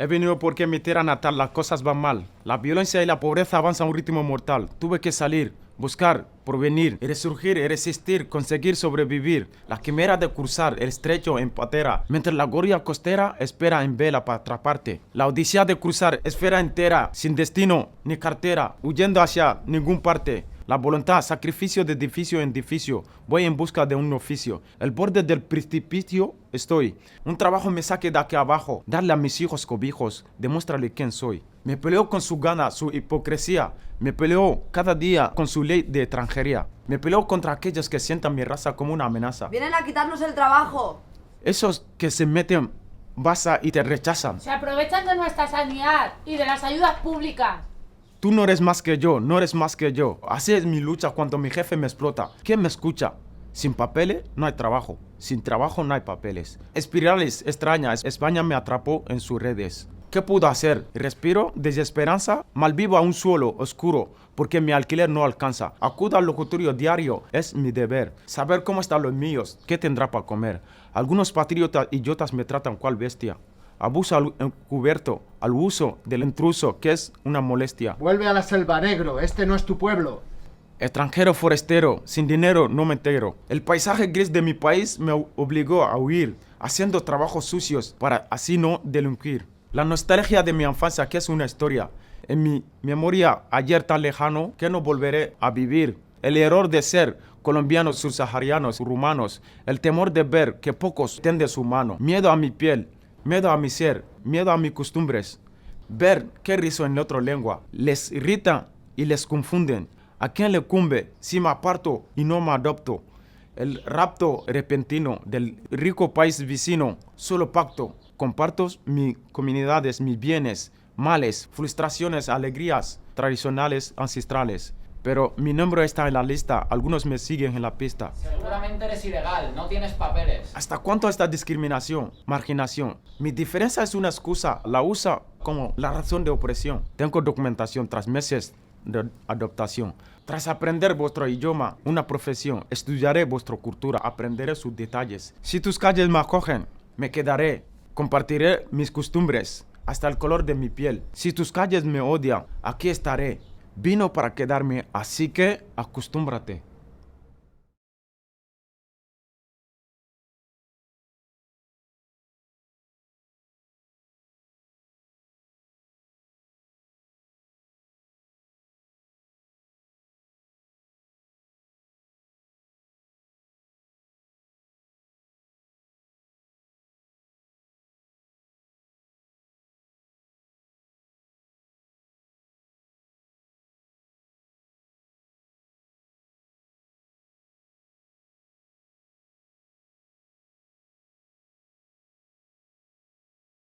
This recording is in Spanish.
He venido porque en mi tierra natal las cosas van mal. La violencia y la pobreza avanzan a un ritmo mortal. Tuve que salir, buscar, porvenir, resurgir, resistir, conseguir sobrevivir. La quimera de cruzar el estrecho en patera, mientras la gorilla costera espera en vela para atraparte. La odisea de cruzar esfera entera, sin destino ni cartera, huyendo hacia ningún parte. La voluntad, sacrificio de edificio en edificio, voy en busca de un oficio. El borde del precipicio estoy. Un trabajo me saque de aquí abajo, darle a mis hijos cobijos, demuéstrale quién soy. Me peleo con su gana, su hipocresía. Me peleo cada día con su ley de extranjería. Me peleo contra aquellos que sientan mi raza como una amenaza. Vienen a quitarnos el trabajo. Esos que se meten basa y te rechazan. Se aprovechan de nuestra sanidad y de las ayudas públicas. Tú no eres más que yo, no eres más que yo. Así es mi lucha cuando mi jefe me explota. ¿Quién me escucha? Sin papeles no hay trabajo. Sin trabajo no hay papeles. Espirales extrañas, España me atrapó en sus redes. ¿Qué puedo hacer? Respiro desesperanza, malvivo a un suelo oscuro porque mi alquiler no alcanza. Acudo al locutorio diario, es mi deber. Saber cómo están los míos, qué tendrá para comer. Algunos patriotas idiotas me tratan cual bestia. Abuso al encubierto, al uso del intruso, que es una molestia. Vuelve a la selva, negro, este no es tu pueblo. Extranjero forastero, sin dinero no me entero. El paisaje gris de mi país me obligó a huir, haciendo trabajos sucios para así no delinquir. La nostalgia de mi infancia, que es una historia. En mi memoria, ayer tan lejano, que no volveré a vivir. El error de ser colombianos, subsaharianos, rumanos. El temor de ver que pocos tienden su mano. Miedo a mi piel. Miedo a mi ser, miedo a mis costumbres. Ver qué rizo en otra lengua. Les irrita y les confunden. ¿A quién le cumbe si me aparto y no me adopto? El rapto repentino del rico país vecino. Solo pacto. Comparto mis comunidades, mis bienes, males, frustraciones, alegrías tradicionales, ancestrales. Pero mi nombre está en la lista, algunos me siguen en la pista. Seguramente eres ilegal, no tienes papeles. ¿Hasta cuánto esta discriminación, marginación? Mi diferencia es una excusa, la usa como la razón de opresión. Tengo documentación tras meses de adaptación. Tras aprender vuestro idioma, una profesión, estudiaré vuestra cultura, aprenderé sus detalles. Si tus calles me acogen, me quedaré, compartiré mis costumbres, hasta el color de mi piel. Si tus calles me odian, aquí estaré. Vino para quedarme, así que acostúmbrate.